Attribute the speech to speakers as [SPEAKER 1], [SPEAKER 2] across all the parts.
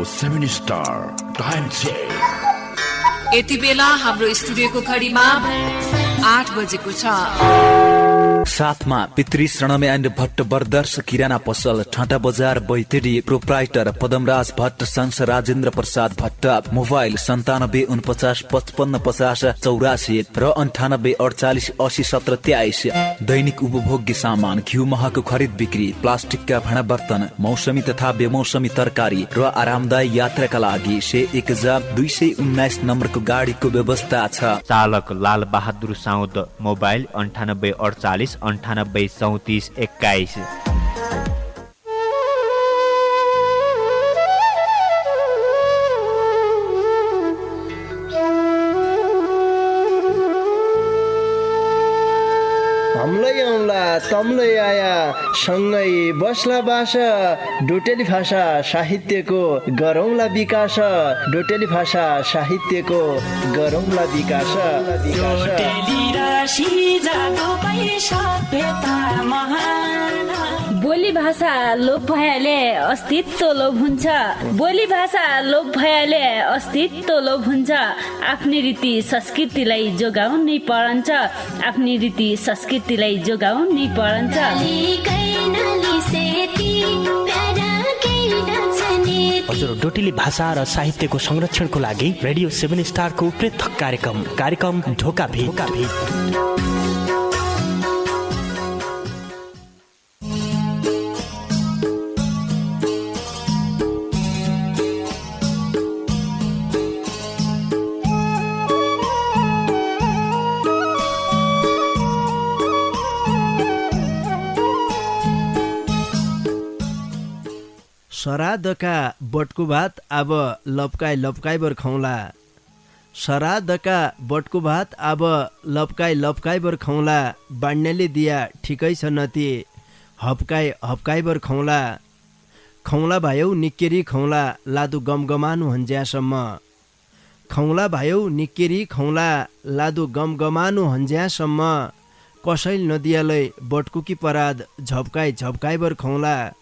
[SPEAKER 1] 7 star time check.
[SPEAKER 2] यति बेला हाम्रो स्टुडियोको घडीमा 8 बजेको छ।
[SPEAKER 3] साथमा पितृ शरणमे एन्ड भट्ट बरदर्श किराना पसल ठाटा बजार Baitadi proprietor Padamraj Bhatt sons Rajendra Prasad Bhatt mobile 9749555084 र 9848801723। दैनिक उपभोग्य सामान घिउ महको खरिद बिक्री, प्लास्टिकका भाँडा बर्तन, मौसमी तथा बेमौसमी तरकारी र आरामदायी यात्राका लागि 101,219 नम्बरको गाडीको व्यवस्था छ।
[SPEAKER 4] चालक लाल बहादुर साउद, मोबाइल 9848 98 34 21।
[SPEAKER 5] हमलाई आउँला तमलाई आया सँगै बस्ला बासा, डोटेली भाषा साहित्यको गरौँला विकास, डोटेली भाषा साहित्यको गरौँला विकास।
[SPEAKER 6] बोली भाषा लोप भएले अस्तित्व लोप हुन्छ, बोली भाषा लोप भएले अस्तित्व लोप हुन्छ। आफ्नै रीति संस्कृतिलाई जोगाउनै परन्छ, आफ्नै रीति संस्कृतिलाई जोगाउनै परन्छ।
[SPEAKER 7] हजुर, डोटेली भाषा र साहित्यको संरक्षणको लागि रेडियो 7 स्टारको पृथक कार्यक्रम ढोका भेट।
[SPEAKER 5] श्राद्धका बटको भात अब लपकाई बर खौला, श्राद्धका बटको भात अब लपकाई बर खौला। बाँड्नेले दिया ठिकै छ नति, हप्काई बर खौला। खौला भायौ निक्केरी खौला, लादु गमगमानु हन्ज्यासम्म। खौला भायौ निक्केरी खौला, लादु गमगमानु हन्ज्यासम्म। कसैल नदियालै बटकुकी पराद, झप्काई बर खौला।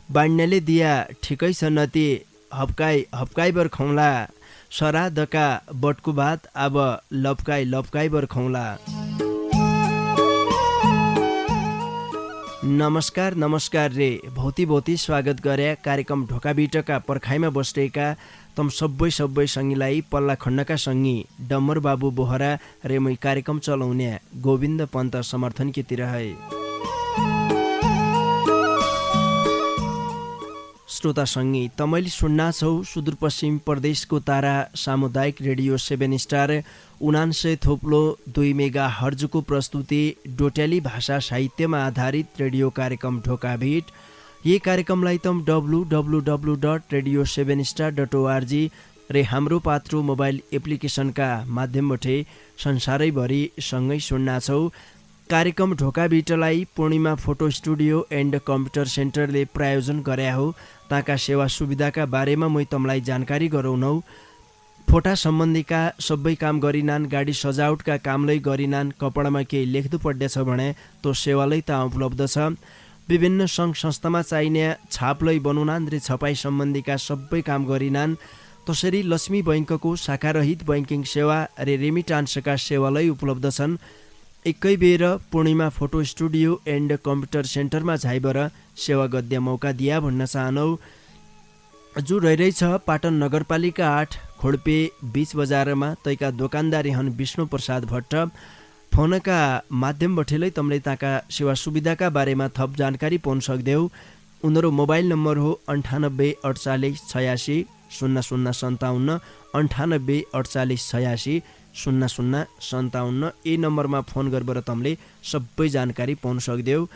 [SPEAKER 5] बाँड्नेले दिया ठिकै छ नति, हप्काई बर खौला। श्राद्धका बटको भात अब लपकाई बर खौला। नमस्कार रे, भौती स्वागत गरे कार्यक्रम ढोका बिटका पर्खाइमा बसेका तम सबै सङ्गीलाई पल्ला खण्डका सङ्गी डम्बर बाबु बोहरा रे मै कार्यक्रम चलाउने गोविन्द पन्त समर्थन केतिर है। श्रोता सङ्गी, तमैले सुन्ना छौ सुदूरपश्चिम प्रदेशको तारा सामुदायिक रेडियो 7 स्टार 79.2 मेगा हर्जको प्रस्तुति डोटेली भाषा साहित्यमा आधारित रेडियो कार्यक्रम ढोका भेट। यी कार्यक्रमलाई तम www.radio7star.org रे हाम्रो पात्रो मोबाइल एप्लिकेसनका माध्यमबाट संसारैभरि सँगै सुन्ना छौ। कार्यक्रम ढोका बिटलाई पूर्णिमा फोटो स्टुडियो एन्ड कम्प्युटर सेन्टरले प्रायोजन गरे हो। ताका सेवा सुविधाका बारेमा मै तमलाई जानकारी गराउनौ। फोटा सम्बन्धीका सबै काम गरिनान्, गाडी सजावटका कामलै गरिनान्, कपडामा केही लेख्नु पर्दैछ भने तो सेवालै त उपलब्ध छ। विभिन्न सङ्घ संस्थामा चाहिने छापलै बनाउनान् रे छपाई सम्बन्धीका सबै काम गरिनान्। त्यसरी लक्ष्मी बैङ्कको शाखारहित बैङ्किङ सेवा रे रेमिटान्सका सेवालै उपलब्ध छन्। एकै बेर पूर्णिमा फोटो स्टुडियो एन्ड कम्प्युटर सेन्टरमा झाइबर सेवा गद्य मौका दिया भन्न चाहनौ। जो रहिरहेछ पाटन नगरपालिका 8 खोडपे बीच बजारमा तैका दोकानदारी हन विष्णु प्रसाद भट्ट। फोनका माध्यमबाटै तमले ताका सेवा सुविधाका बारेमा थप जानकारी पाउन सक्दैौ। उनीहरू मोबाइल नम्बर हो 984886 0057 984886 0057। यी नम्बरमा फोन गरेर तमले सबै जानकारी पाउन सक्दैौ।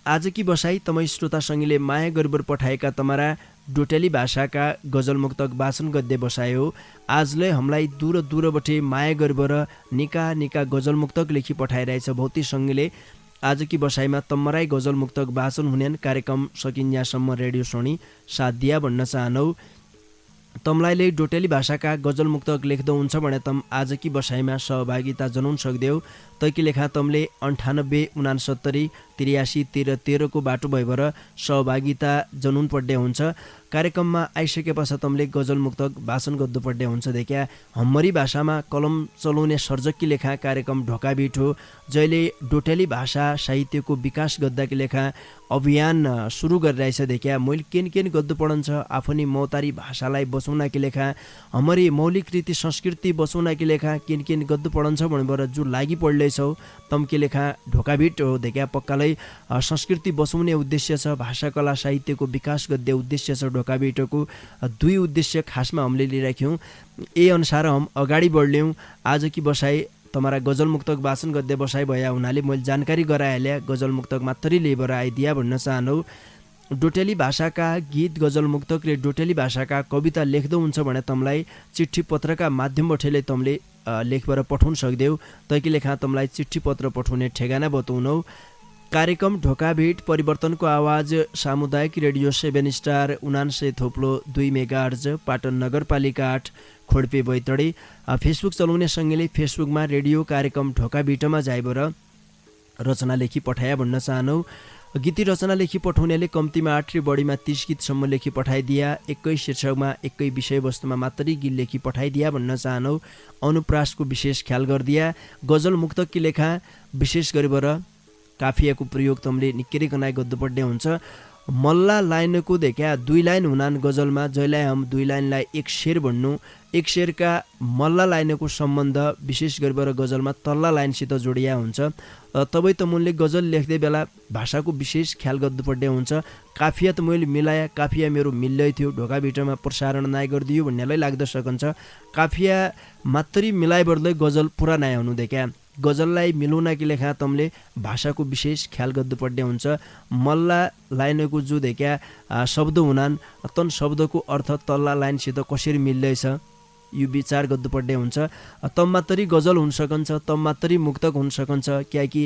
[SPEAKER 5] आज की बसाई तमै श्रोता सङ्गीले माया गरेर पठाएका तमारा डोटेली भाषाका गजल मुक्तक वाचन गद्य बसायो। आजले हमलाई दूरबाट माया गरेर निका गजल मुक्तक लेखी पठाइरहेछ भौती सङ्गीले। आज की बसाइमा तमराई गजल मुक्तक वाचन हुने कार्यक्रम सकिन्यासम्म रेडियो सुनी साथ दिया भन्न चाहनौ। तमलाईले डोटेली भाषाका गजल मुक्तक लेख्दो हुन्छ भने तम आज की बसाइमा सहभागिता जनाउन सक्दैौ। तैकी लेखा तमले 98 69 83 13 13 को बाटो भएर सहभागिता जनाउन पर्ने हुन्छ। कार्यक्रममा आइसके पश्चात तमले गजल मुक्तक भाषण गर्नुपर्ने हुन्छ देखिया हम्मरी भाषामा कलम चलाउने सर्जककी लेखा कार्यक्रम ढोका बिठो जहिले डोटेली भाषा साहित्यको विकास गर्दाकी लेखा अभियान सुरु गरिरहेछ देखिया मैले केन गद्दु पढन्छ आफनी मौतारी भाषालाई बचाउनकी लेखा हम्मरी मौलिक रीति संस्कृति बचाउनकी लेखा केन गद्दु पढन्छ भनेर जो लागि पढ्दैछौ तमके लेखा ढोका बिट हो देखिया पक्कालै संस्कृति बचाउने उद्देश्य छ भाषा कला साहित्यको विकास गर्दै उद्देश्य छ ढोका बिटको दुई उद्देश्य खासमा हामीले लिइराख्यौँ ए अनुसार हम अगाडि बढ्ल्यौँ आज की बसाई तमारा गजल मुक्तक भाषण गद्दे बसाई भया हुनाले मैले जानकारी गराइहाले गजल मुक्तक मात्रै लिएर आइदिया भन्न चाहन्छु डोटेली भाषाका गीत गजल मुक्तक र डोटेली भाषाका कविता लेख्दो हुन्छ भने तमलाई चिठी पत्रका माध्यमबाटले तमले लेखबाट पठाउन सक्दैौ तैकी लेखा तमलाई चिठी पत्र पठाउने ठेगाना बताउनौ कार्यक्रम ढोका भेट परिवर्तनको आवाज सामुदायिक रेडियो 7 स्टार 99.2 मेगाहर्ज पाटन नगरपालिका 8 खोडपे बैतडी फेसबुक चलाउने सँगैले फेसबुकमा रेडियो कार्यक्रम ढोका भेटमा जाइबर रचना लेखी पठाया भन्न चाहन्छु गीती रचना लेखी पठाउनेले कम्तीमा 8 रे बढीमा 30 गीतसम्म लेखी पठाइदिया एकै शीर्षकमा एकै विषयवस्तुमा मात्रै गीत लेखी पठाइदिया भन्न चाहन्छु अनुप्रासको विशेष ख्याल गरिदिया गजल मुक्तकी लेखा विशेष गरेर काफियाको प्रयोग तमले निकै कनाइ गर्नुपर्ने हुन्छ मल्ला लाइनको देखा 2 लाइन हुनान गजलमा जहिले हम 2 लाइनलाई एक शेर भन्नु एक शेरका मल्ला लाइनको सम्बन्ध विशेष गरेर गजलमा तल्ला लाइनसित जोडिया हुन्छ तबै त मुनले गजल लेख्दै बेला भाषाको विशेष ख्याल गर्नुपर्ने हुन्छ काफिया त मैले मिलाया काफिया मेरो मिल्दै थियो ढोका भिटमा प्रसारण नाइ गरिदियो भन्नेलाई लाग्द सकन्छ काफिया मात्रै मिलाइ बर्दै गजल पुरा नाइ हुनु देखा गजललाई मिलाउनकी लेखा तमले भाषाको विशेष ख्याल गर्नुपर्ने हुन्छ मल्ला लाइनको जो देखा शब्द हुनान् तन शब्दको अर्थ तल्ला लाइनसित कसरी मिल्दैछ यो विचार गर्नुपर्ने हुन्छ तम मात्रै गजल हुन सकन्छ तम मात्रै मुक्तक हुन सकन्छ कियाकि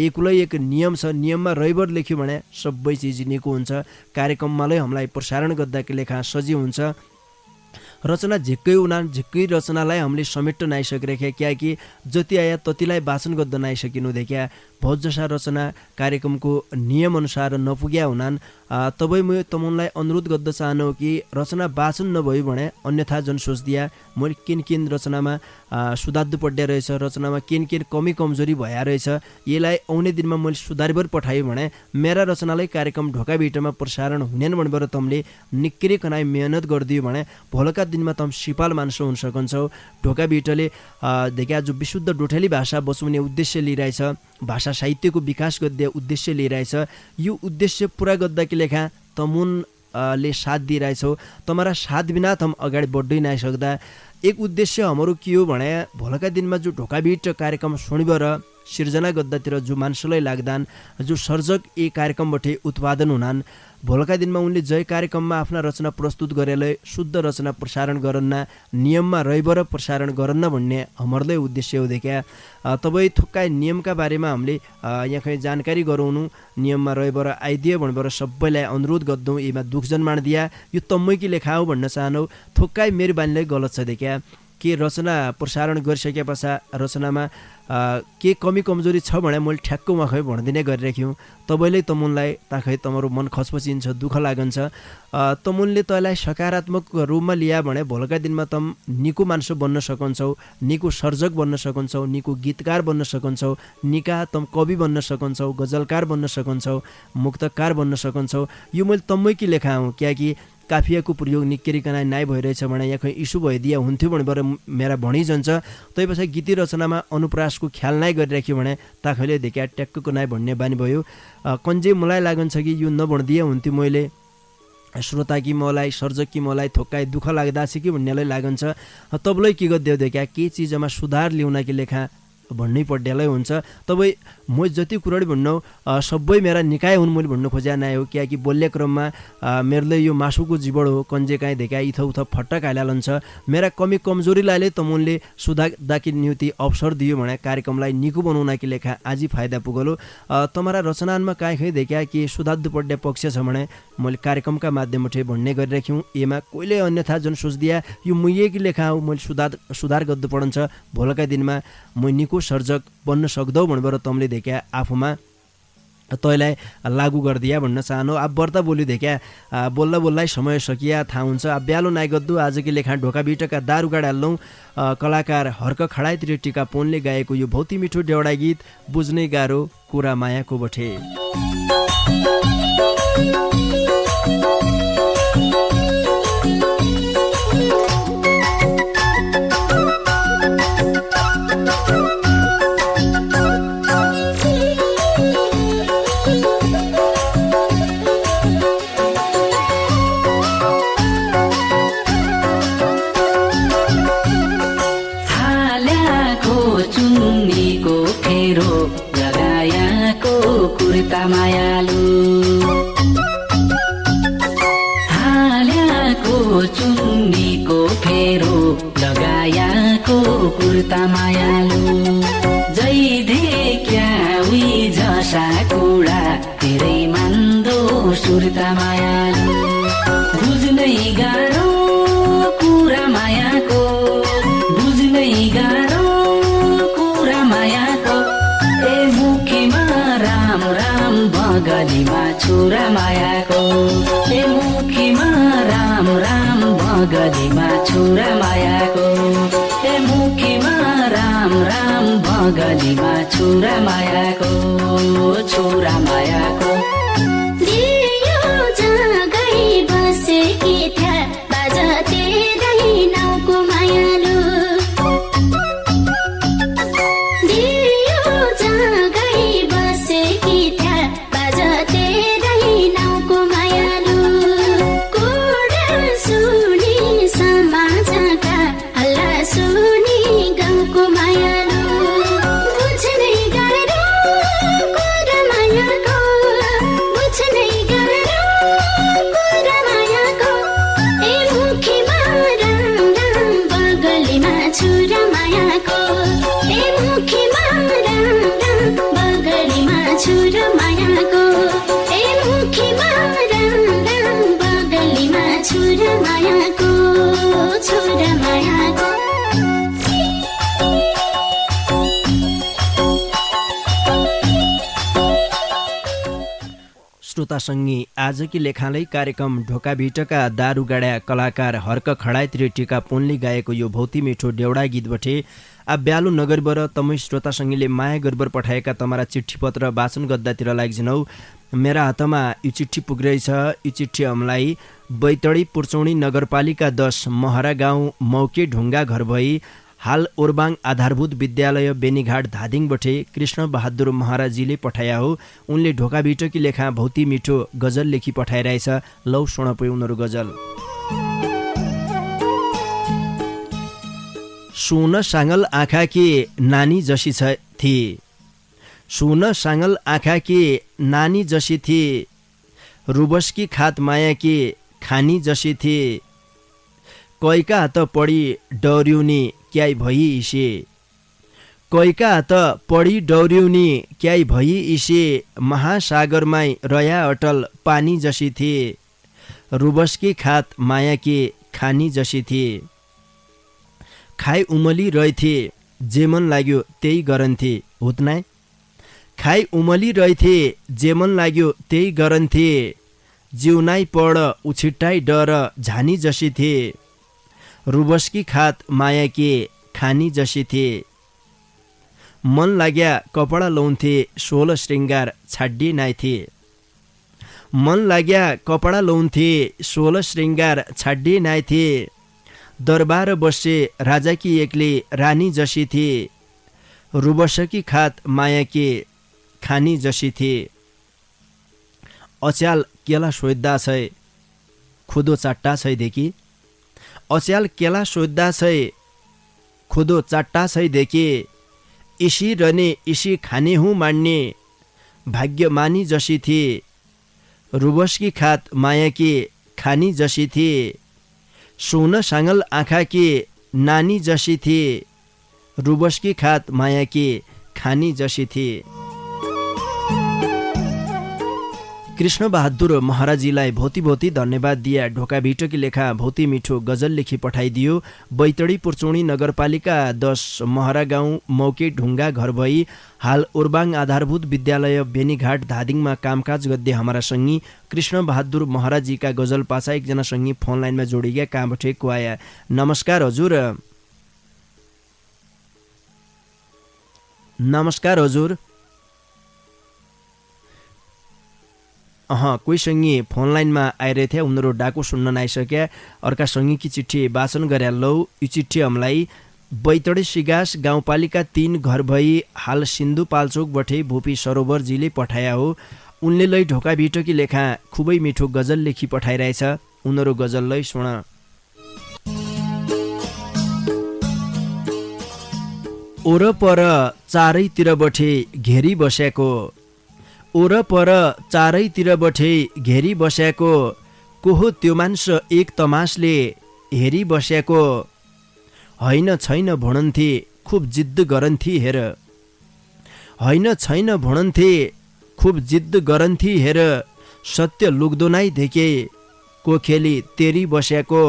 [SPEAKER 5] एकुलै एक नियम छ नियममा रहिबर लेख्यो भने सबै चिज निको हुन्छ कार्यक्रममालै हामीलाई प्रसारण गर्दाकी लेखा सजिलो हुन्छ रचना झिक्कै हुनान् झिक्कै रचनालाई हामीले समेट्न नाइसकिरहेका कियाकि जति आया ततिलाई वाचन गर्न नाइसकिनु देखा बहुत जसा रचना कार्यक्रमको नियम अनुसार नपुग्या हुनान् तबै म तमनलाई अनुरोध गर्न चाहन्छु कि रचना वाचन नभयो भने अन्यथा जन सोच्दिया मैले किन रचनामा सुधार्नु पर्ने रहेछ रचनामा किन कमी कमजोरी भया रहेछ यसलाई आउने दिनमा मैले सुधारबर पठाएँ भने मेरा रचनालाई कार्यक्रम ढोका भिटमा प्रसारण हुनेन भनेर तमले निकै कनाइ मेहनत गरिदियो भने भोलका दिनमा तम सिपाल मान्छे हुन सकन्छौ ढोका भिटले देखा जो विशुद्ध डोटेली भाषा बचाउने उद्देश्य लिइरहेछ भाषा साहित्यको विकास गर्दै उद्देश्य लिइरहेछ यो उद्देश्य पुरा गर्दाकी लेखा तमुनले साथ दिइरहेछौ तमारा साथ बिना तम अगाडि बढ्दै नाइ सक्दा एक उद्देश्य हाम्रो के हो भने भोलका दिनमा जो ढोका भिट कार्यक्रम सुनिबर सिर्जना गर्दातिर जो मान्छेलाई लाग्दान् जो सर्जक यी कार्यक्रमबाट उत्पादन हुनान् भोलका दिनमा उनले जय कार्यक्रममा आफ्ना रचना प्रस्तुत गरेले शुद्ध रचना प्रसारण गरन्न नियममा रहिबर प्रसारण गरन्न भन्ने हमरले उद्देश्य हो देखा तबै थुक्काइ नियमका बारेमा हामीले यहाँ खै जानकारी गराउनु नियममा रहिबर आइदियो भनेर सबैलाई अनुरोध गर्दौँ यसमा दुख जन्मान दिया यो तम्मैकी लेखा हो भन्न चाहन्छु थुक्काइ मेरो बानीलाई गलत छ देखा के रचना प्रसारण गरिसके पश्चात रचनामा के कमी कमजोरी छ भने मैले ठ्याक्क उहाँखै भनिदिने गरिराख्यौँ तपाईँले तमुनलाई ताखै तमरो मन खचपचिन्छ दुःख लागन्छ तमुनले तँलाई सकारात्मक रूपमा लिया भने भोलका दिनमा तम निको मान्छे बन्न सकन्छौ निको सर्जक बन्न सकन्छौ निको गीतकार बन्न सकन्छौ निका तम कवि बन्न सकन्छौ गजलकार बन्न सकन्छौ मुक्तकार बन्न सकन्छौ यो मैले तम्मैकी लेखा हुँ कियाकि काफियाको प्रयोग निकै नाइ भइरहेछ भने यहाँ इस्यु भइदिया हुन्थ्यो भनेर मेरा भणी जान्छ तैपछि गीती रचनामा अनुप्रासको ख्याल नाइ गरिराख्यो भने ताखैले देखा ट्याक्कको नाइ भन्ने बानी भयो कन्जे मलाई लागन्छ कि यो नभनिदिया हुन्थ्यो मैले श्रोता कि मलाई सर्जक कि मलाई थोक्काइ दुःख लाग्दा छ कि भन्नेलाई लागन्छ तबलाई के गर्दै देखा के चिजमा सुधार ल्याउनकी लेखा भन्नै पर्नेलाई हुन्छ तबै म जति कुराडी भन्नु सबै मेरा निकाय हुन् मैले भन्नु खोज्या नै हो कियाकि बोल्ने क्रममा मेरोले यो मासुको जीवड हो कन्जे काहीँ देखा इथउथ फट्टक हाइलालन्छ मेरा कमी कमजोरीलाई तमुनले सुधार्दाकी निम्ति अवसर दियो भने कार्यक्रमलाई निको बनाउनकी लेखा आजै फाइदा पुगलो तमारा रचनामा काहीँ खै देखा कि सुधार्नु पर्ने पक्ष छ भने मैले कार्यक्रमका माध्यमबाट भन्ने गरिराख्यौँ एमा कोहीले अन्यथा जन सोच्दिया यो मुइएकी लेखा हो मैले सुधार गर्नु पर्छ भोलका दिनमा म निको सर्जक बन्न सक्दौ भनेर तमले देखा आफूमा तैँलाई लागू गरिदिया भन्न चाहनु। अब व्रत बोली देख्या बोल्दा बोल्दै समय सकिया थाहा हुन्छ। अब ब्यालो नाइगद्दु आजकी लेखा ढोका बिटका दारुगाड हाल्लौँ। कलाकार हर्क खडाइतिर टिका पोनले गाएको यो भौती मिठो डेउडा गीत बुझ्नै गाह्रो कुरा मायाको बठे।
[SPEAKER 8] मायालु हाल्याको चुन्नीको फेरो लगायाको कुर्ता मायालु जैधे क्या उही झसा कुडा धेरै मान्दो सुर्ता मायालु बुझ्नै गाह्रो कुरा मायाको बुझ्नै गाह्रो कुरा मायाको ए मुखीमा राम राम बगलीमा छोरा मायाको ए मुखीमा राम राम बगलीमा छोरा मायाको ए मुखीमा राम राम बगलीमा छोरा मायाको छोरा मायाको
[SPEAKER 9] बसेकी थिया बाजते नाउको मायालु
[SPEAKER 5] श्रोतासँगै आजकी लेखालै कार्यक्रम ढोका भिटका दारुगाडा कलाकार हर्क खडाइतिर टिका पोनले गाएको यो भौती मिठो डेउडा गीतबटे आ ब्यालो नगरबर तमै श्रोतासँगैले माया गरबर पठाएका तमारा चिठी पत्र वाचन गद्दातिर लाग्जिनौ। मेरा हातमा यो चिठी पुगिरहेछ। यो चिठी हमलाई बैतडी पुर्चौनी नगरपालिका 10 महरा गाउँ मौके ढुङ्गा घर भई हाल ओरबाङ आधारभूत विद्यालय बेनीघाट धादिङबटे कृष्ण बहादुर महाराजीले पठाया हो। उनले ढोका भिटकी लेखा भौती मिठो गजल लेखी पठाइरहेछ। लौ सुनपै उनीहरू गजल। सुन साङ्गल आँखा के नानी जसी थिए सुन साङ्गल आँखा के नानी जसी थिए रुबसकी खात माया के खानी जसी थिए कैका हात पढी डौर्युनी क्याइ भई इसे कैका हात पढी डौर्युनी क्याइ भई इसे महासागरमाई रया अटल पानी जसी थिए रुबसकी खात माया के खानी जसी थिए खाइ उमली रहेथे जे मन लाग्यो त्यही गरन्थे हुत्नाय खाइ उमली रहेथे जे मन लाग्यो त्यही गरन्थे जिउनाइ पढ उछिट्टाइ डर झानी जसी थिए रुबसकी खात माया के खानी जसी थिए मन लाग्या कपडा लाउँथे 16 श्रृङ्गार छाड्डी नाइ थिए मन लाग्या कपडा लाउँथे 16 श्रृङ्गार छाड्डी नाइ थिए दरबार बसे राजा की एक्ले रानी जसी थिए रुबसकी खात माया के खानी जसी थिए अच्याल केला सोद्धा छै खुदो चाट्टा छै देखि अच्याल केला सोद्धा छै खुदो चाट्टा छै देखि इसी रने इसी खाने हूँ मान्ने भाग्यमानी जसी थिए रुबसकी खात माया के खानी जसी थिए सोन साङ्गल आँखा के नानी जसी थिए रुबसकी खात माया के खानी जसी थिए। कृष्ण बहादुर महाराजीलाई भौती भौती धन्यवाद दिया ढोका भिटकी लेखा भौती मिठो गजल लेखी पठाइदियो। बैतडी पुर्चौनी नगरपालिका 10 महरा गाउँ मौके ढुङ्गा घर भई हाल उर्बाङ आधारभूत विद्यालय बेनीघाट धादिङमा कामकाज गद्दे हमारा सङ्गी कृष्ण बहादुर महाराजीका गजल पासा एकजना सङ्गी फोन लाइनमा जोडिया कामठे कुवाया। नमस्कार हजुर। नमस्कार हजुर। कोही सङ्गी फोन लाइनमा आइरहेथे उनीहरू डाको सुन्न नआइसक्या। अर्का सङ्गीकी चिठी वाचन गरे लौ। यो चिठी हमलाई बैतडी सिगास गाउँपालिका 3 घर भई हाल सिन्धुपाल्चोकबाटै भूपी सरोवरजीले पठाया हो। उनले लै ढोका भिटकी लेखा खुबै मिठो गजल लेखी पठाइरहेछ। उनीहरू गजल लै सुन। ओरपर चारैतिरबाटै घेरी बस्याको, ओरपर चारैतिरबाटै घेरी बस्याको, को हो त्यो मान्छे एक तमासले हेरी बस्याको। होइन छैन भणन्थे खुब जिद्द गरन्थी हेर, होइन छैन भणन्थे खुब जिद्द गरन्थी हेर। सत्य लुग्दो नाइ देखे को खेली तेरी बस्याको,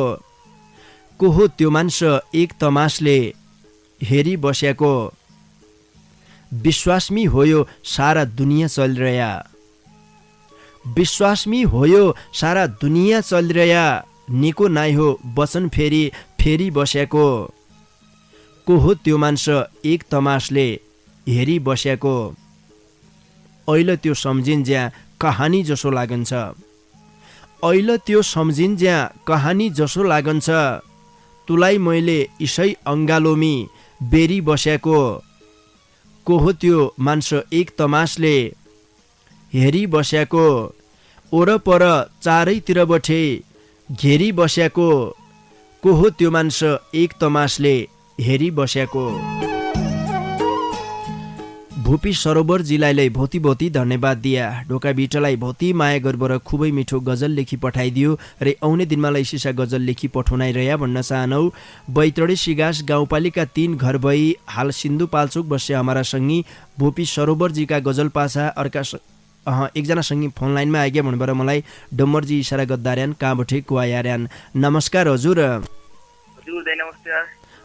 [SPEAKER 5] को हो त्यो मान्छे एक तमासले हेरी बस्याको। विश्वासमी होयो सारा दुनियाँ चलिरह्या, विश्वासमी होयो सारा दुनियाँ चलिरह्या। निको नाइ हो वचन फेरि फेरि बस्याको, को हो त्यो मान्छे एक तमासले हेरी बस्याको। अहिले त्यो सम्झिन्ज्या कहानी जसो लागन्छ, अहिले त्यो सम्झिन्ज्या कहानी जसो लागन्छ। तुलाई मैले इसै अङ्गालोमी बेरी बस्याको, को हो त्यो मान्छे एक तमासले हेरी बस्याको। ओरपर चारैतिरबाटै घेरी बस्याको, को हो त्यो मान्छे एक तमासले हेरी बस्याको। भूपी सरोवरजीलाई भौती भौती धन्यवाद दिया ढोका बिटलाई भौती माया गरेर खुबै मिठो गजल लेखी पठाइदियो र आउने दिनमा सिसा गजल लेखी पठाउनाइरह्या भन्न चाहनौ। बैतडी सिगास गाउँपालिका 3 घर भई हाल सिन्धुपाल्चोक बस्ने हमारा सङ्गी भूपी सरोवरजीका गजल पासा। अर्का एकजना सङ्गी फोन लाइनमा आइग्या भन्नुभएर मलाई डम्बरजी इसारा गद्दार्यान कहाँबठे कुवायार्यान। नमस्कार हजुर।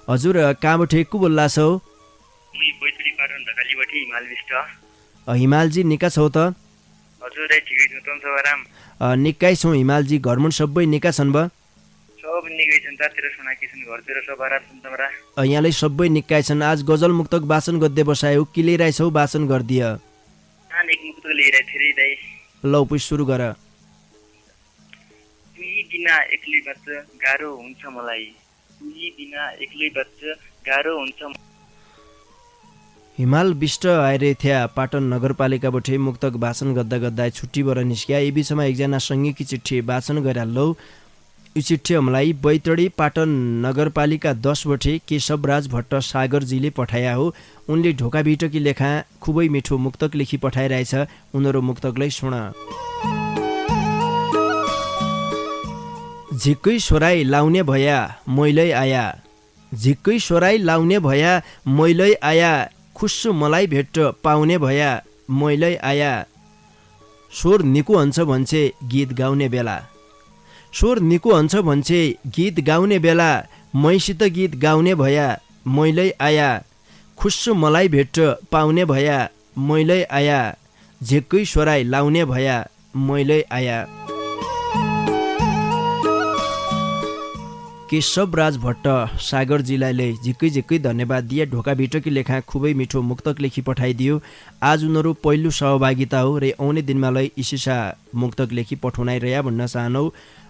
[SPEAKER 5] हजुर कहाँबठे को बोल्ला छौ? हिमालजी निका छौ त? निकै छौ हिमालजी। घरमुन सबै निका छन् बा? यहाँलाई सबै निकै छन्। आज गजल मुक्तक वाचन गद्दे बसायो कि लिइरहेछौ वाचन गरिदिय? लौ पुइ सुरु गर।
[SPEAKER 10] तुई बिना एक्लै बच्च गाह्रो हुन्छ मलाई, तुई बिना एक्लै बच्च गाह्रो हुन्छ।
[SPEAKER 5] हिमाल विष्ट आइरहेथ्या पाटन नगरपालिकाबाट मुक्तक वाचन गर्दा गर्दा छुट्टीबाट निस्किया। यी बिचमा एकजना सङ्गीकी चिठी वाचन गरिहालौ। यो चिठी हमलाई बैतडी पाटन नगरपालिका 10 बटे केशवराज भट्ट सागरजीले पठाया हो। उनले ढोका भिटकी लेखा खुबै मिठो मुक्तक लेखी पठाइरहेछ। उनीहरू मुक्तकलाई सुन। झिक्कै सोराई लाउने भया मैलै आया, झिक्कै सोराई लाउने भया मैलै आया। खुस्सु मलाई भेट्ट पाउने भया मैलै आया। स्वर निको हुन्छ भन्छे गीत गाउने बेला, स्वर निको हुन्छ भन्छे गीत गाउने बेला। मैसित गीत गाउने भया मैलै आया। खुस्सु मलाई भेट्ट पाउने भया मैलै आया। झिक्कै सोराई लाउने भया मैलै आया। केशवराज भट्ट सागरजीलाई झिक्कै झिक्कै धन्यवाद दिए ढोका भिटकी लेखा खुबै मिठो मुक्तक लेखी पठाइदियो। आज उनीहरू पहिलो सहभागिता हो र आउने दिनमा इसिसा मुक्तक लेखी पठाउनाइरह्या भन्न चाहनौ।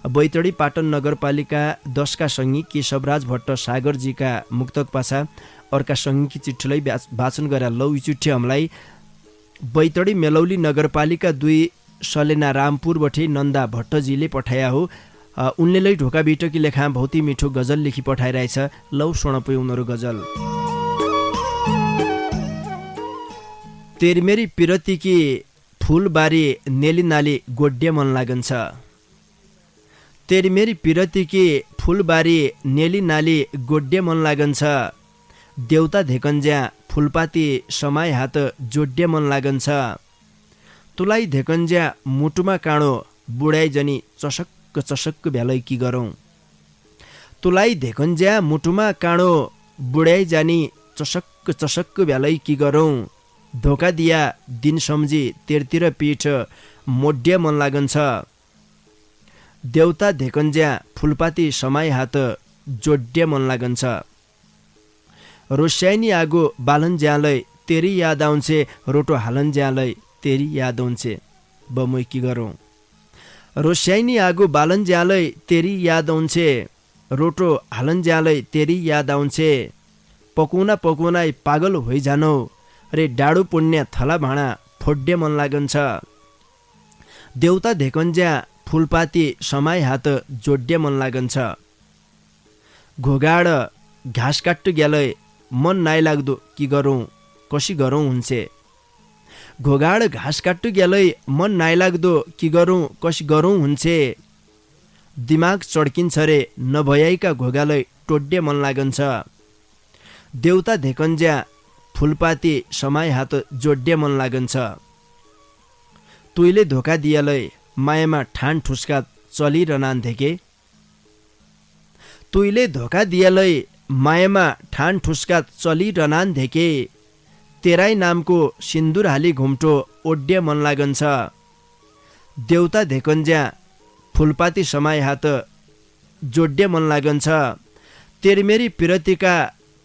[SPEAKER 5] बैतडी पाटन नगरपालिका 10 का सङ्गी केशवराज भट्ट सागरजीका मुक्तक पासा। अर्का सङ्गीकी चिठीलाई वाचन गरेर लौ। यो चिठी हमलाई बैतडी मेलौली नगरपालिका 2 सलेना रामपुरबाट नन्दा भट्टजीले पठाया हो। उनले ढोका भिटकी लेखा भौती मिठो गजल लेखी पठाइरहेछ। लौ सुन पुइ उनीहरू गजल। तेरी मेरी पिरती की फुलबारी नेली नाली गोड्य मन लागन्छ, तेरी मेरी पिरती की फुलबारी नेली नाली गोड्य मन लागन्छ। देउता धेकन्ज्या फुलपाती समाय हात जोड्य मन लागन्छ। तुलाई धेकन्ज्या मुटुमा काँडो बुढाइ जनी चसक्क चसक्क भ्यालै कि गरौँ तुलाई धेकन्ज्या मुटुमा काँडो बुढाइ जानी चसक्क चसक्क भ्यालै कि गरौँ धोका दिया दिन सम्झी तेरतिर पीठ मोड्य मन लागन्छ देउता धेकन्ज्या फुलपाती समाई हात जोड्य मन लागन्छ रोस्याइनी आगो बालन ज्यालै तेरी याद आउँछे रोटो हालन ज्यालै तेरी याद आउँछे बमै कि गरौँ रोस्याइनी आगो बालन ज्यालै तेरी याद आउँछे रोटो हालन ज्यालै तेरी याद आउँछे पकुना पकुना पागल होइजानौ रे डाडु पुण्य थला भाँडा फोड्य मन लागन्छ देउता धेकन्ज्या फुलपाती समाई हात जोड्य मन लागन्छ घोगाड घाँस काट्टु ग्यालै मन नाइ लाग्दो कि गरौँ कसी गरौँ हुन्छे घोगाड घाँस काट्टु ग्यालै मन नाइ लाग्दो कि गरौँ कसी गरौँ हुन्छे दिमाग चड्किन्छ रे नभयाइका घोगालै टोड्य मन लागन्छ देउता धेकन्ज्या फुलपाती समाई हात जोड्य मन लागन्छ तुइले धोका दियालै मायामा ठान ठुस्का चलिरहनान धेके तुइले धोका दियालै मायामा ठान ठुस्का चलिरहनान धेके तेराई नामको सिन्दुर हाली घुम्टो ओड्य मन लागन्छ देउता धेकन्ज्या फुलपाती समाई हात जोड्य मन लागन्छ तेरमेरी पिरतीका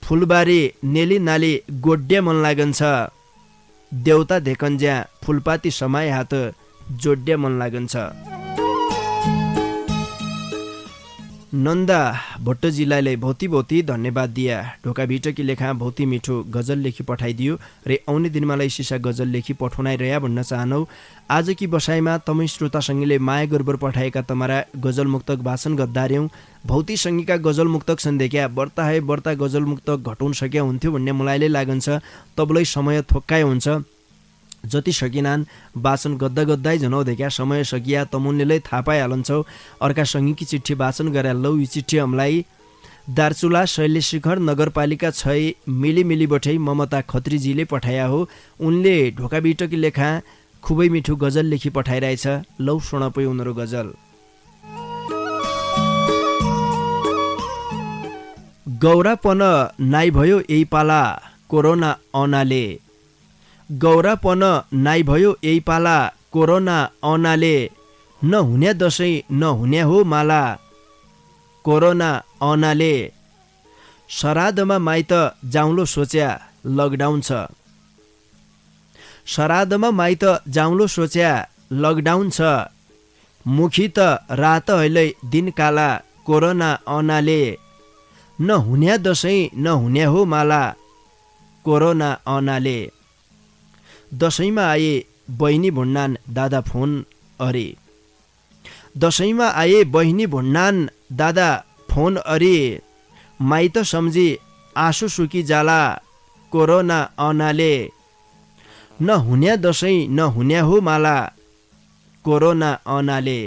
[SPEAKER 5] फुलबारी नेली नाली गोड्य मन लागन्छ देउता धेकन्ज्या फुलपाती समाई हात जोड्य मन लागन्छ नन्दा भट्टजीलाई भौती भौती धन्यवाद दिया ढोका भिटकी लेखा भौती मिठो गजल लेखी पठाइदियो रे आउने दिनमालाई सिसा गजल लेखी पठाउनाइ रह्या भन्न चाहनौ आज की बसाइमा तमै श्रोता सङ्गीले माया गर्बर पठाएका तमारा गजल मुक्तक भाषण गद्दार्यौं भौती सङ्गीका गजल मुक्तक सन्देख्या बर्ता गजल मुक्तक घटाउन सक्या हुन्थ्यो भन्ने मलाइले लागन्छ तबलै समय थोक्काइ हुन्छ जति सकिनान् वाचन गद्दा गद्दै जनाउ देख्या समय सकिया तमुनले थाहा पाइहालन्छौ अर्का सङ्गीकी चिठी वाचन गरे लौ यी चिठी हमलाई दार्चुला शैलेशिखर नगरपालिका 6 मिली बठै ममता खत्रीजीले पठाया हो उनले ढोका बिटकी लेखा खुबै मिठो गजल लेखी पठाइरहेछ लौ सुन पै उनीहरू गजल गौरापन नाइ भयो यही पाला कोरोना औनाले गौरापन नाइ भयो यही पाला कोरोना औनाले नहुने दशैं नहुने हो माला कोरोना औनाले श्राद्धमा माइत जाउँलो सोच्या लकडाउन छ श्राद्धमा माइत जाउँलो सोच्या लकडाउन छ मुखी त रात अहिले दिन काला कोरोना औनाले नहुने दशैं नहुने हो माला कोरोना औनाले दशैंमा आए बहिनी भुन्नान दादा फोन अरे दशैंमा आए बहिनी भुन्नान दादा फोन अरे माइत सम्झी आँसु सुकी जाला कोरोना औनाले नहुने दशैं नहुने हो माला कोरोना औनाले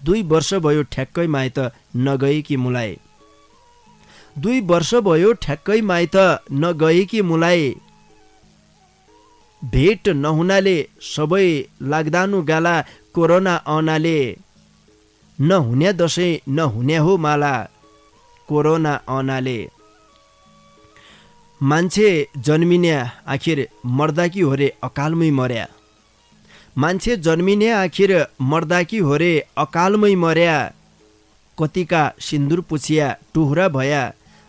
[SPEAKER 5] 2 वर्ष भयो ठ्याक्कै माइत नगएकी मुलाई 2 वर्ष भयो ठ्याक्कै माइत नगएकी मुलाई भेट नहुनाले सबै लाग्दानु गाला कोरोना औनाले नहुने दशैं नहुने हो माला कोरोना औनाले मान्छे जन्मिने आखिर मर्दा कि हो रे अकालमै मर्या मान्छे जन्मिने आखिर मर्दा कि हो रे अकालमै मर्या कतिका सिन्दुर पुछिया टुहुरा भया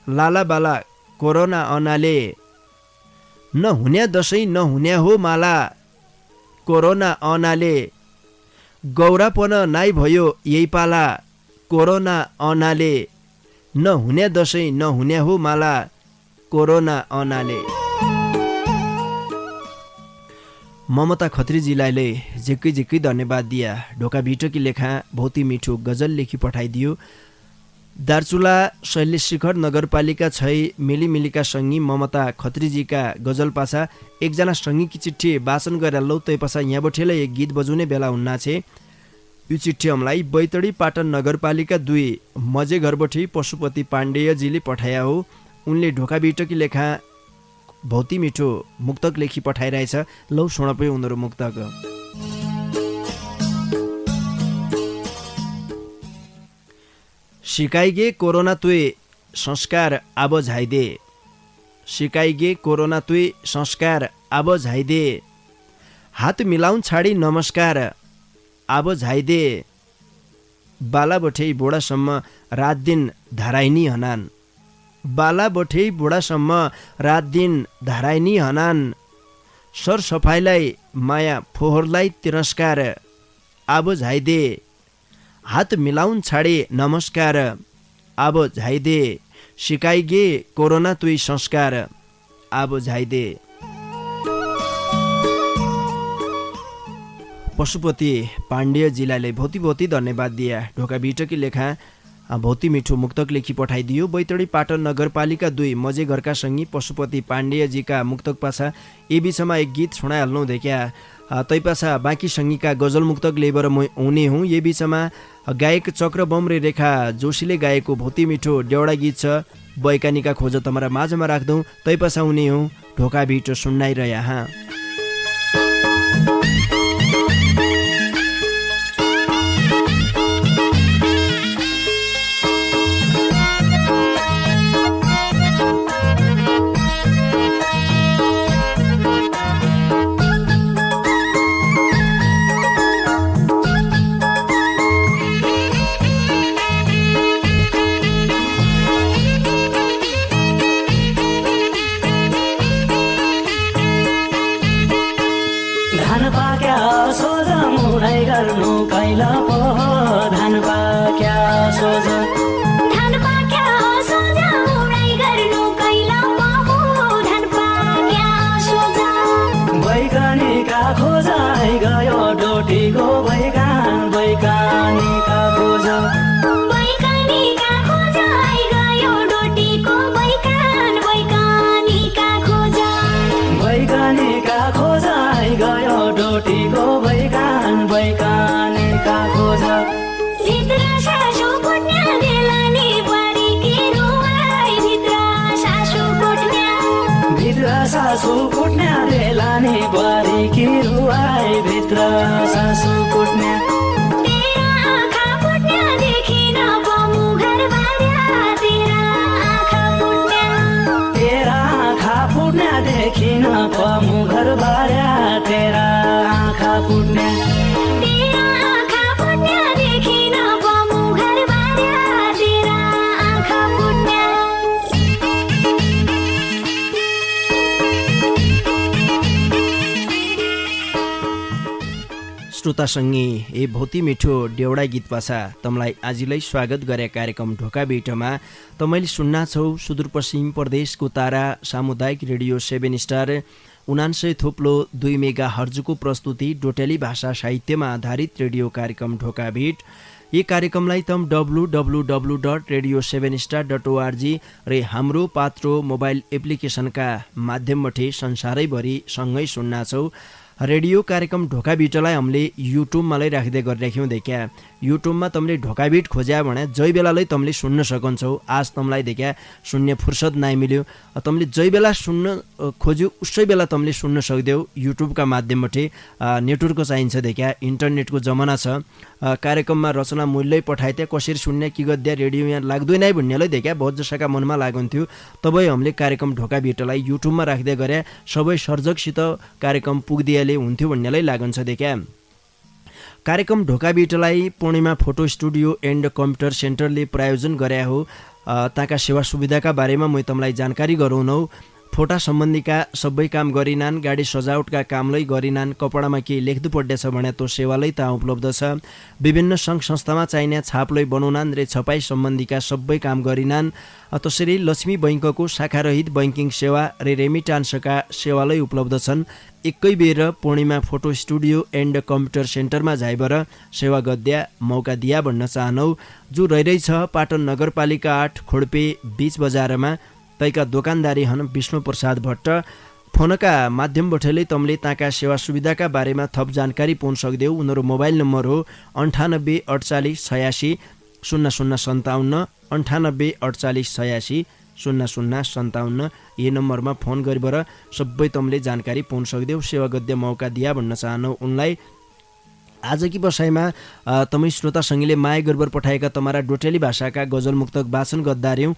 [SPEAKER 5] लाला बाला कोरोना औनाले नहुने दशैं नहुने हो माला कोरोना औनाले गौरापन नाइ भयो यही पाला कोरोना औनाले नहुने दशैं नहुने हो माला कोरोना औनाले ममता खत्रीजीलाई झिक्कै धन्यवाद दिया ढोका भिटकी लेखा भौती मिठो गजल लेखी पठाइदियो दार्चुला शैलेशिखर नगरपालिका 6 मिलीका सङ्गी ममता खत्रीजीका गजल पासा एकजना सङ्गीकी चिठी वाचन गरेर लौ तै पासा यहाँ बठेलाई एक गीत बजाउने बेला हुन्ना छे यो चिठी हमलाई बैतडी पाटन नगरपालिका 2 मजे घरबठी पशुपति पाण्डेयजीले पठाया हो उनले ढोका बिटकी लेखा भौती मिठो मुक्तक लेखी पठाइरहेछ। लौ सुनपे उनीहरू मुक्तक। सिकाइगे कोरोना तुई संस्कार आब झाइदे, सिकाइगे कोरोना तुई संस्कार आब झाइदे, हात मिलाउन छाडी नमस्कार आब झाइदे, बाला बठे बुढासम्म रात दिन धाराइनी हनान, बाला बठे बुढासम्म रात दिन धाराइनी हनान, सर सफाइलाई माया फोहोरलाई तिरस्कार आब झाइदे, हात मिलाउन छाडे नमस्कार आब झाइदे, सिकाइगे कोरोना तुई संस्कार आब झाइदे। पशुपति पाण्डेयजीलाई भौती भौती धन्यवाद दिया। ढोका बिटकी लेखा भौती मिठो मुक्तक लेखी पठाइदियो। बैतडी पाटन नगरपालिका 2 मजे घरका सङ्गी पशुपति पाण्डेयजीका मुक्तक पाछा ए बिचमा एक गीत सुनाइहाल्नु देख्या। तै पाछा बाँकी सङ्गीका गजल मुक्तक लेबर म हुने हुँ। ये बिचमा गायक चक्र बमरे रेखा जोशीले गाएको भौती मिठो डेउडा गीत छ वैज्ञानिका खोज तमरा माझमा राख्दौँ। तै पाछा हुने हुँ ढोका बिटो सुन्नाइरह्या।
[SPEAKER 8] सासु कुट्न्या रेलाने बारी की रुवाई भित्र सासु कुट्न्या तेरा आँखा फुट्न्या देखिन पमु घर बार्या तेरा आँखा फुट्न्या तेरा आँखा फुट्न्या देखिन पमु घर बार्या तेरा आँखा फुट्न्या तेरा आँखा फुट्न्या देखिन पमु घर बार्या तेरा आँखा फुट्न्या।
[SPEAKER 5] श्रोता सङ्गी ए भौती मिठो डेउडा गीत पाछा तमलाई आजलाई स्वागत गरे कार्यक्रम ढोका बेटमा तमैले सुन्ना छौ सुदूरपश्चिम प्रदेशको तारा सामुदायिक रेडियो 7 स्टार 99.2 मेगा हर्जको प्रस्तुति डोटेली भाषा साहित्यमा आधारित रेडियो कार्यक्रम ढोका भेट। यी कार्यक्रमलाई तम www.radio7star.org र हाम्रो पात्रो मोबाइल एप्लिकेसनका माध्यमबाट संसारैभरि सँगै सुन्ना छौ। रेडियो कार्यक्रम ढोका बिटलाई हामीले युट्युबमा लै राख्दै गरिराख्यौँ देख्या। युट्युबमा तमले ढोका बिट खोज्या भने जै बेलालाई तमले सुन्न सकन्छौ। आज तमलाई देख्या सुन्ने फुर्सद नाइ मिल्यो तमले जै बेला सुन्न खोज्यो उसै बेला तमले सुन्न सक्दैौ। युट्युबका माध्यमबाट नेटवर्कको चाहिन्छ देख्या। इन्टरनेटको जमाना छ। कार्यक्रममा रचना मूल्य पठाइते कसरी सुन्ने कि गद्या रेडियो यहाँ लाग्दैन भन्नेलाई देख्या बहुत जसाका मनमा लागन्थ्यो। तबै हामीले कार्यक्रम ढोका बिटलाई युट्युबमा राख्दै गरे सबै सर्जकसित कार्यक्रम पुग्दियाले हुन्थ्यो भन्नेलाई लागन्छ देख्या। कार्यक्रम ढोका बिटलाई पूर्णिमा फोटो स्टुडियो एन्ड कम्प्युटर सेन्टरले प्रायोजन गरे हो। ताका सेवा सुविधाका बारेमा म तमलाई जानकारी गराउनौ। फोटा सम्बन्धीका सबै काम गरिनान्, गाडी सजावटका कामलाई गरिनान्, कपडामा केही लेख्नु पर्दैछ भने त्यो सेवालै त्यहाँ उपलब्ध छ। विभिन्न सङ्घ संस्थामा चाहिने छापलाई बनाउनान् र छपाई सम्बन्धीका सबै काम गरिनान्। त्यसरी लक्ष्मी बैङ्कको शाखारहित बैङ्किङ सेवा र रेमिटान्सका सेवालै उपलब्ध छन्। एकै बेर पूर्णिमा फोटो स्टुडियो एन्ड कम्प्युटर सेन्टरमा जाइबर सेवा गद्या मौका दिया भन्न चाहनौ। जो रहिरहेछ पाटन नगरपालिका 8 खोडपे बीच बजारमा। तैका दोकानदारी हन विष्णु प्रसाद भट्ट। फोनका माध्यमबाटै तमले ताका सेवा सुविधाका बारेमा थप जानकारी पाउन सक्दैौ। उनीहरू मोबाइल नम्बर हो 98 48 86 0057 98 48 86 0057 यही नम्बरमा फोन गरेर सबै तमले जानकारी पाउन सक्दैौ। सेवा गद्य मौका दिया भन्न चाहनु उनलाई। आजकी बसाइमा तमै श्रोता सङ्गीले माया गर्बर पठाएका तमारा डोटेली भाषाका गजल मुक्तक वाचन गद्दा रह्यौँ।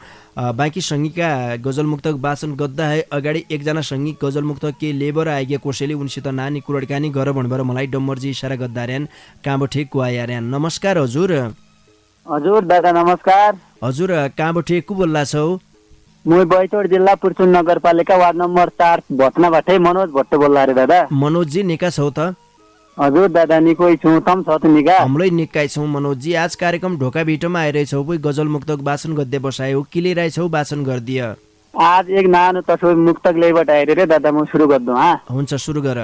[SPEAKER 5] बाँकी सङ्गीका गजल मुक्तक वाचन गद्दा है अगाडि एकजना सङ्गी गजल मुक्तक के लेबर आइगे कोसेली उनसित नानी कुरडकानी गर भन्नुभएर मलाई डम्बरजी इसारा गद्दा र्यान काँबोठे कुवाया र्यान। नमस्कार हजुर।
[SPEAKER 11] हजुर दादा नमस्कार।
[SPEAKER 5] हजुर काँबोठे को बोल्ला छौ?
[SPEAKER 11] म बैतडी जिल्ला पुर्चुन नगरपालिका वार्ड नम्बर 4 भट्नाबाटै मनोज भट्ट बोल्ला रे दादा।
[SPEAKER 5] मनोजजी निका छौ त?
[SPEAKER 11] हजुर दादा निकै छु, तम छ त निका?
[SPEAKER 5] हमलै निकै छौ मनोजजी। आज कार्यक्रम ढोका भिटोमा आइरहेछौ कोही गजल मुक्तक वाचन गद्य बसायो के लिइरहेछौ वाचन गर्दिय?
[SPEAKER 11] आज एक नानो तसो मुक्तक ल्याइबाट आएर रे दादा म सुरु गर्दु।
[SPEAKER 5] हुन्छ सुरु गर।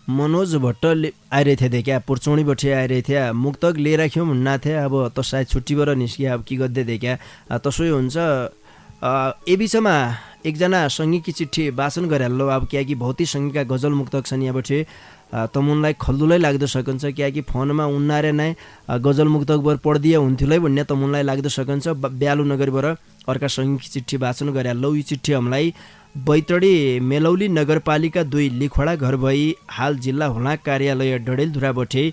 [SPEAKER 5] मनोज भट्ट आइरहेथे देखा पुर्चौणी बठे आइरहेथे मुक्तक लिएर राख्यौँ हुन्ना थिए। अब त सायद छुट्टीबाट निस्किया अब के गर्दै देखा तसै हुन्छ। ए बिचमा एकजना सङ्गीकी चिठी वाचन गरिहाल्लो। अब कियाकि भौतिक सङ्गीका गजल मुक्तक छन् यहाँबाट तमुनलाई खल्दुलै लाग्दो सकिन्छ कियाकि फोनमा उन्नारे नै गजल मुक्तक बर पढ्दिए हुन्थ्योलै भन्ने तमुनलाई लाग्दो सकिन्छ। ब्यालु नगरबाट अर्का सङ्गीकी चिठी वाचन गरिहाल्लो। यो चिठी हामीलाई बैतडी मेलौली नगरपालिका 2 लिखोडा घर भई हाल जिल्ला हुलाक कार्यालय डडेलधुराबठे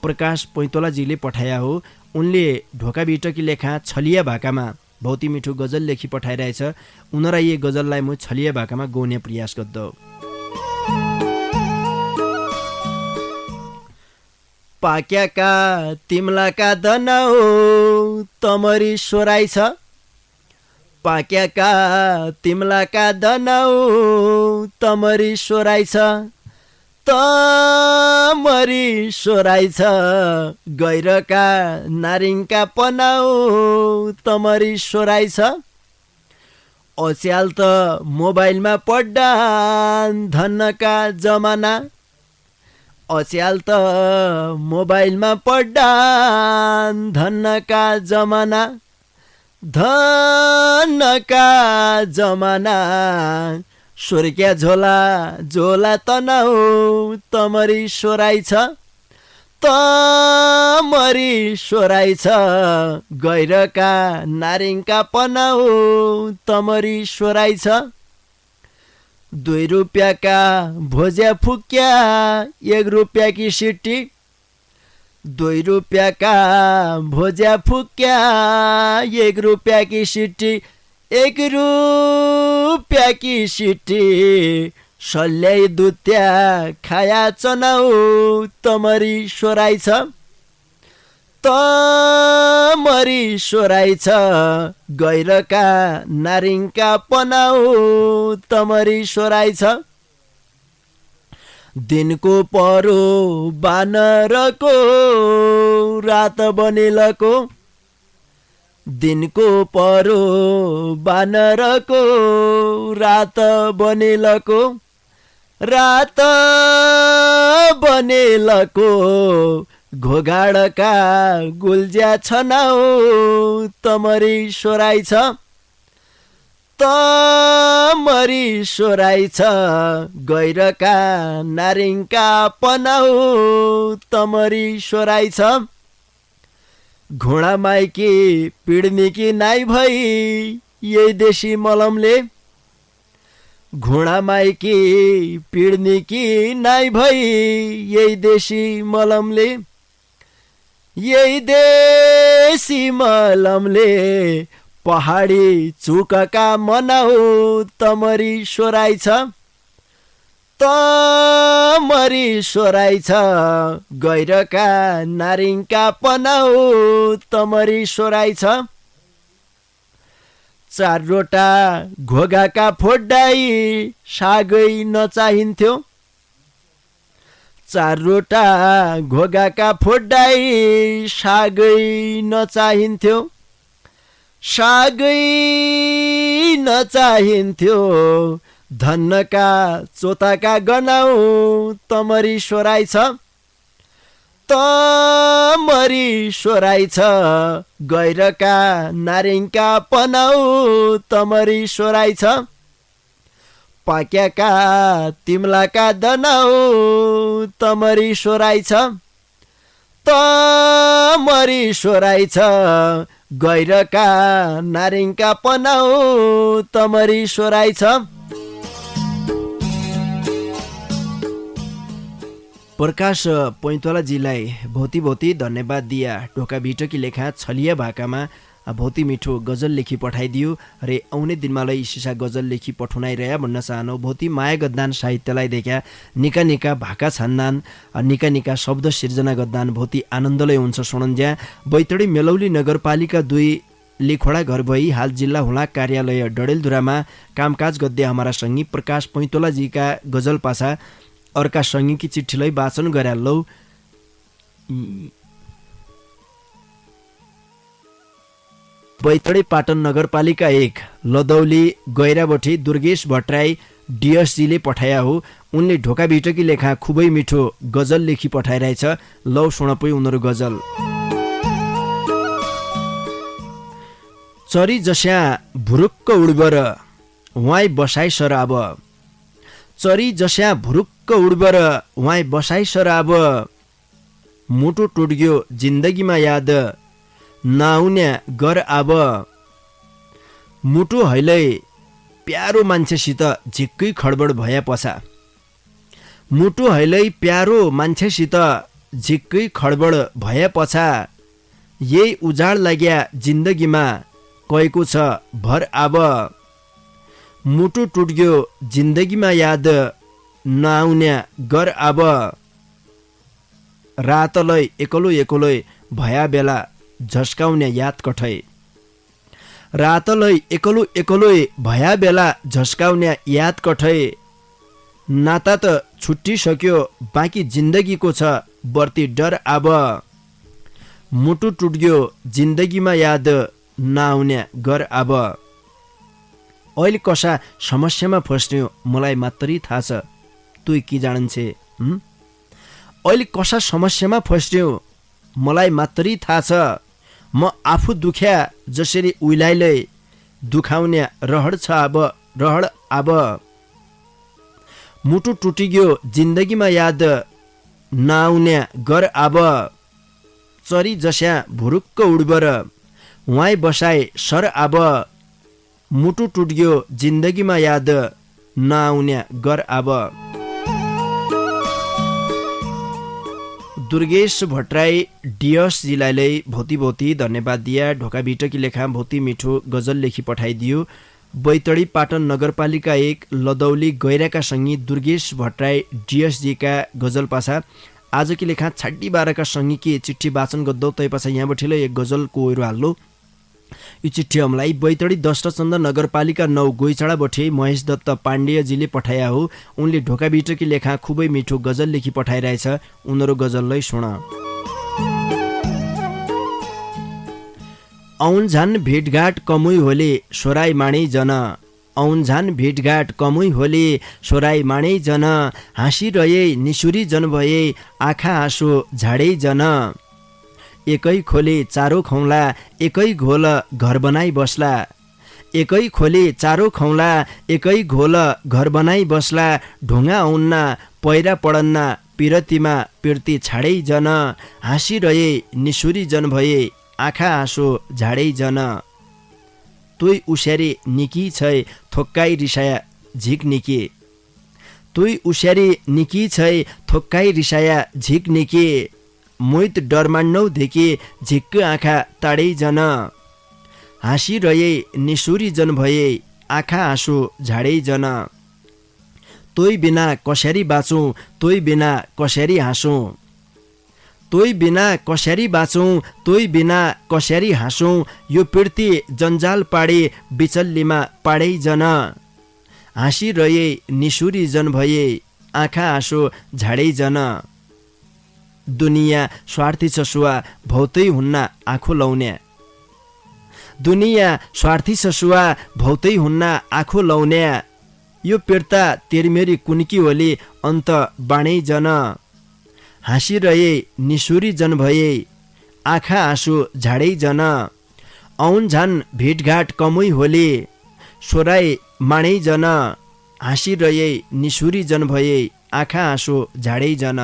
[SPEAKER 5] प्रकाश पैतोलाजीले पठाया हो। उनले ढोका बिटकी लेखा छलिया भाकामा भौती मिठो गजल लेखी पठाइरहेछ। उनरा यी गजललाई म छलिया भाकामा गाउने प्रयास गर्दो। पाक्याका तिम्लाका दनाउ तमरी सोराइ छ, पाक्याका तिम्लाका दनाउ तमरी सोराइ छ, तमरी सोराइ छ, गैरका नारिङका पनाउ तमरी सोराइ छ, ओस्याल त मोबाइलमा पड्डा धन्नका जमाना, ओस्याल त मोबाइलमा पड्डा धन्नका जमाना, धन्नका जमाना, सुर्क्या झोला झोला तनाउ तमरी सोराइ छ, तमरी सोराइ छ, गैरका नारिङका पनाउ तमरी सोराइ छ, 2 रुपियाँका भोज्या फुक्या 1 रुपियाँकी सिट्टी, 2 रुपियाँका भोज्या फुक्या 1 रुपियाँकी सिट्टी, 1 रुपियाँकी सिट्टी, सल्याई दुत्या खाया चनाउ तमरी सोराइ छ, तमरी सोराइ छ, गैरका नारिङका पनाउ तमरी सोराइ छ, दिनको परो बानरको रात बनेलको, दिनको परो बानरको रात बनेलको, रात बनेलको, घोगाडका गुल्ज्या छनाउ तमरी सोराइ छ, तमरी सोराइ छ, गैरका नारिङका पनाउ तमरी सोराइ छ, घोडा माइकी पिड्नीकी नाइ भई यही देशी मलमले, घोडा माइकी पिड्नीकी नाइ भई यही देशी मलमले, यही देशी मलमले, पहाडी चुकका मनाउ तमरी सोराइ छ, तमरी सोराइ छ, गैरका नारिङका पनाउ तमरी सोराइ छ, 4 रोटा घोगाका फोड्डाई सागै नचाहिन्थ्यो, 4 रोटा घोगाका फोड्डाई सागै नचाहिन्थ्यो, सागै नचाहिन्थ्यो, धन्नका चोताका गनाउ तमरी सोराइ छ, तमरी सोराइ छ, गैरका नारिङका पनाउ तमरी सोराइ छ, पाक्याका तिम्लाका दनाउ तमरी सोराइ छ, तमरी सोराइ छ गैरका नारिङका पनाउ तमरी सोराइ छ। प्रकाश पैन्तोलाजीलाई भौती भौती धन्यवाद दिया। ढोका भिटकी लेखा छलिया भाकामा भौती मिठो गजल लेखी पठाइदियो रे आउने दिनमालाई सिसा गजल लेखी पठाउनाइरह्या भन्न चाहनु। भौती माया गद्दान साहित्यलाई देखा निका निका भाका छान्दान निका निका शब्द सिर्जना गद्दान भौती आनन्दले हुन्छ सुनन्ज्या। बैतडी मेलौली नगरपालिका 2 लेखोडा घर भई हाल जिल्ला हुला कार्यालय डडेलधुरामा कामकाज गद्दे हमारा सङ्गी प्रकाश पैन्तोलाजीका गजल पासा अर्का सङ्गीकी चिठीलाई वाचन गरा लौ। बैतडी पाटन नगरपालिका 1 लदौली गैराबठी दुर्गेश भट्टराई डिएसजीले पठाया हो। उनले ढोका भिटकी लेखा खुबै मिठो गजल लेखी पठाइरहेछ। लौ सुनपुई उनीहरू गजल। चरी जस्या भुरुक्क उड्बर वाइ बसाइ सराब चरी जस्या भुरुक्क उड्बर वाइ बसाइ सराब मुटु टुट्यो जिन्दगीमा याद नआउने गर अब मुटु हैलै प्यारो मान्छेसित झिक्कै खडबड भए पछा मुटु हैलै प्यारो मान्छेसित झिक्कै खडबड भए पछा यही उजाड लाग्या जिन्दगीमा कएको छ भर अब मुटु टुट्यो जिन्दगीमा याद नआउने गर अब रातलै एकलो एकलो भया बेला झस्काउने याद कठै रातलै एकलो एकलो भया बेला झस्काउने याद कठै नाता त छुट्टिसक्यो बाँकी जिन्दगीको छ बढ्ती डर अब मुटु टुट्यो जिन्दगीमा याद नआउने गर अब। अहिले कसा समस्यामा फस्न्यो मलाई मात्रै थाहा छ तुई के जान्छे। अहिले कसा समस्यामा फस्न्यो मलाई मात्रै थाहा छ म आफू दुख्या जसरी उइलाइले दुखाउने रहड छ अब रहड अब मुटु टुटिग्यो जिन्दगीमा याद नआउने गर अब चरी जस्या भुरुक्क उड्बर वाइ बसाए सर अब मुटु टुट्यो जिन्दगीमा याद नआउने गर अब। दुर्गेश भट्टराई डिएसजीलाई भौती भौती धन्यवाद दिया। ढोका भिटकी लेखा भौती मिठो गजल लेखी पठाइदियो। बैतडी पाटन नगरपालिका 1 लदौली गैराका सङ्गी दुर्गेश भट्टराई डिएसजीका गजल पासा आजकी लेखा छाड्डी बाह्रका सङ्गीकी चिठी वाचन गद्दौ तै पासा यहाँबाट एक गजलको ओइरो हाल्लो। यो चिठी हमलाई बैतडी दष्टचन्द नगरपालिका 9 गोइचाडा बठे महेश दत्त पाण्डेयजीले पठाया हो। उनले ढोका भिटकी लेखा खुबै मिठो गजल लेखी पठाइरहेछ। उनीहरू गजललाई सुन। औन झन भेटघाट कमुई होले सोराई माणै जन औन झन भेटघाट कमुई होले सोराई माणै जन हाँसिरहे निसुरी जन भए आँखा आँसो झाडै जन एकै खोले चारो खौला एकै घोल घर बनाई बस्ला एकै खोले चारो खौला एकै घोल घर बनाई बस्ला ढुङ्गा औन्ना पैरा पडन्ना पिरतीमा पिर्ती छाडै जन हाँसिरहे निसुरी जन भए आँखा आँसो झाडै जन तुई उस्यारी निकी छै थोक्काई रिसाया झिक निके तुई उस्यारी निकी छै थोक्काई रिसाया झिक निके मोहित डरमान्नौ देखे झिक्क आँखा ताडै जन हाँसिरहे निसुरी जन भए आँखा आँसो झाडै जन तोइ बिना कसरी बाँचौँ तोइ बिना कसरी हाँसौँ तोइ बिना कसरी बाँचौँ तोइ बिना कसरी हाँसौँ यो पिर्ती जन्जाल पाडे बिचल्लीमा पाडै जन हाँसिरहे निसुरी जन भए आँखा आँसो झाडै जन दुनियाँ स्वार्थी छ सुवा भौतै हुन्न आँखो लाउने दुनियाँ स्वार्थी छ सुवा भौतै हुन्न आँखो लाउने यो पिर्ता तेरमेरी कुन्की होली अन्त बाणै जन हाँसिरहे निसुरी जन भए आँखा आँसु झाडै जन औन झन भेटघाट कमै होली सोराई माणै जन हाँसिरहे निसुरी जन भए आँखा आँसु झाडै जन।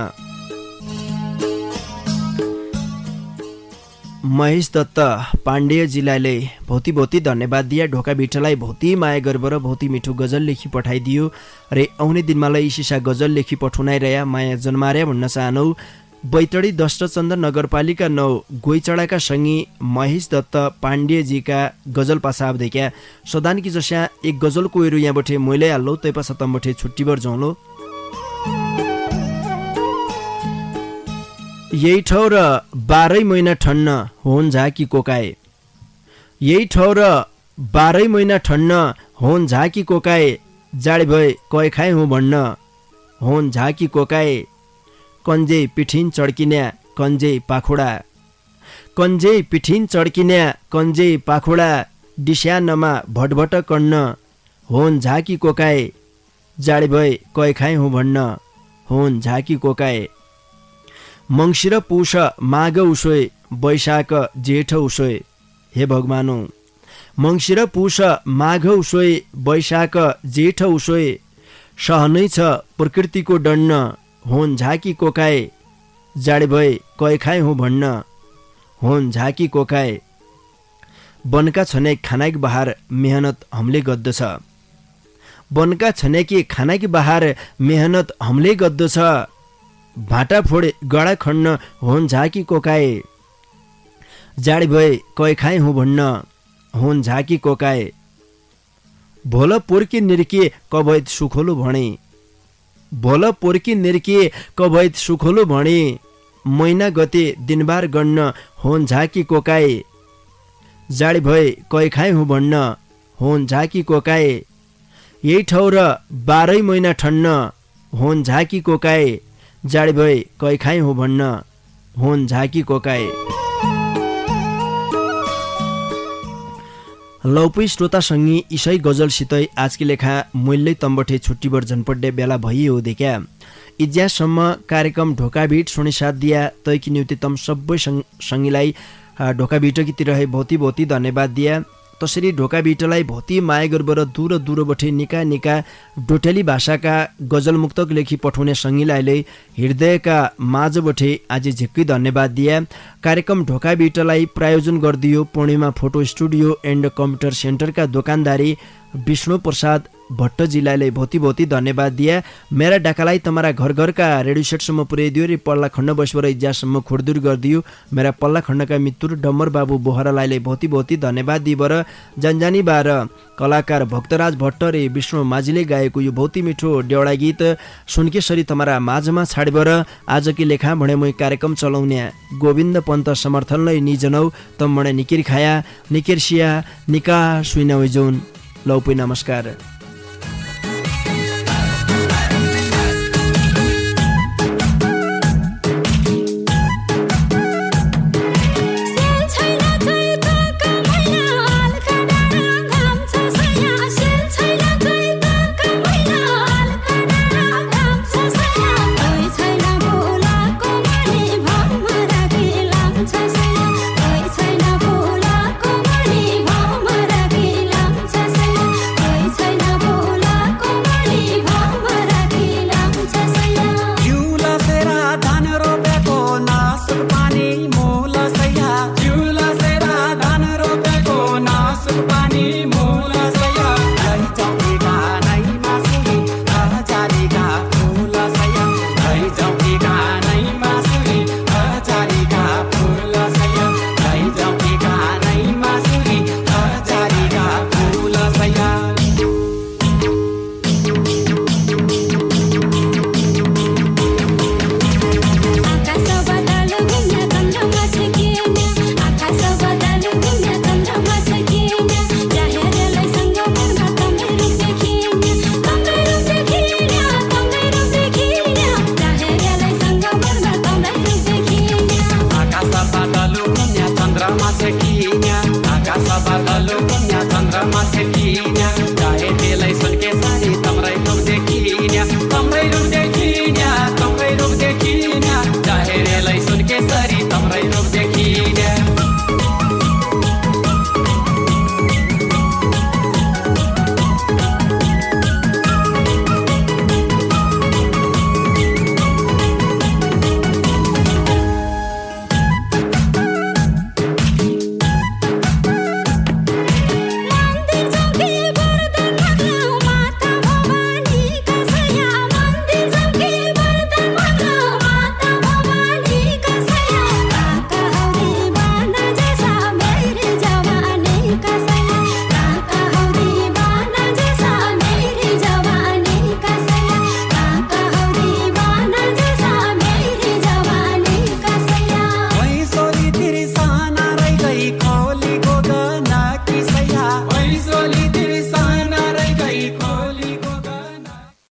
[SPEAKER 5] महेश दत्त पाण्डेयजीलाई भौती भौती धन्यवाद दिया। ढोका भिट्टलाई भौती माया गरेर भौती मिठो गजल लेखी पठाइदियो रे आउने दिनमालाई सिसा गजल लेखी पठाउनाइरह्या माया जन्मार्या भन्न चाहनौ। बैतडी दष्टचन्द्र नगरपालिका 9 गोइचडाका सङ्गी महेश दत्त पाण्डेयजीका गजल पासाब देख्या सदानकी जस्या एक गजलको एरु यहाँबाट मैले हाल्लो तैपा सतमबाट छुट्टीबर जाउँलो। यही ठौर 12 महिना ठन्न होन झाकी कोकाए। यही ठौर 12 महिना ठन्न होन झाकी कोकाए। जाडी भए कय खाए हुँ भन्न होन झाकी कोकाए। कन्जे पिठिन चड्किन्या कन्जे पाखुडा। कन्जे पिठिन चड्किन्या कन्जे पाखुडा। डिस्यानमा भटभट कन्न होन झाकी कोकाए। जाडी भए कय खाए हुँ भन्न होन झाकी कोकाए। मङ्सिर पुष माघ उसोय वैशाख जेठ उसोय। हे भगवानु मङ्सिर पुष माघ उसोय वैशाख जेठ उसोय। सहनै छ प्रकृतिको दण्ड होन झाकी कोकाए। जाडी भए कय खाए हुँ भन्न होन झाकी कोकाए। बनका छने खानाकी बहार मेहनत हमले गद्दछ। बनका छनेकी खानाकी बहार मेहनत हमले गद्दछ। भाटा फोडे गडा खण्ड होन झाकी कोकाए। जाडी भए कय खाए हुँ भन्न होन झाकी कोकाए। भोल पोर्की निर्के कभैत सुखोलो भने। भोल पोर्की निर्के कभैत सुखोलो भने। महिना गते दिनबार गन्न होन झाकी कोकाए। जाडी भए कय खाए हुँ भन्न होन झाकी कोकाए। यही ठौर 12 महिना ठन्न होन झाकी कोकाए। जाडी भए कय खाए हुँ भन्न होन झाकी कोकाए। लौपै श्रोतासँगी इसै गजलसितै आजकी लेखा मूल्य तम्बठे छुट्टीबर झन्पड्डे बेला भइयो देख्या। इज्यासम्म कार्यक्रम ढोकाभिट सुनिसाथ दिया तैकी न्यूनतम सबै सङ्गीलाई ढोकाभिटकीतिर रहे भौती भौती धन्यवाद दिया। तसरी ढोकाभिटलाई भौती माया गरेर दूर दूरबठे निका निका डोटेली भाषाका गजल मुक्तक लेखी पठाउने सङ्गीलाई हृदयका माझबठे आज झिक्कै धन्यवाद दिया। कार्यक्रम ढोकाभिटलाई प्रायोजन गरिदियो Purnima photo studio and computer सेन्टरका दोकानदारी विष्णु प्रसाद भट्टजीलाई भौती भौती धन्यवाद दिया। मेरा डाकालाई तमारा घर घरका रेडियो सेटसम्म पुर्याइदियो रे पल्ला खण्ड बसबाट इज्जासम्म खुडदुर गरिदियो। मेरा पल्ला खण्डका मित्र डम्बर बाबु बोहरालाई भौती भौती धन्यवाद दिएर जनजानी बार कलाकार भक्तराज भट्ट रे विष्णु माझीले गाएको यो भौती मिठो डेउडा गीत सुनकेसरी तमारा माझमा छाडेर आजकी लेखा भने मै कार्यक्रम चलाउने गोविन्द पन्त समर्थनलाई निजनौ तम मणे निकिर खाया निकिर सिया निका सुइनौ जोन लौपै नमस्कार।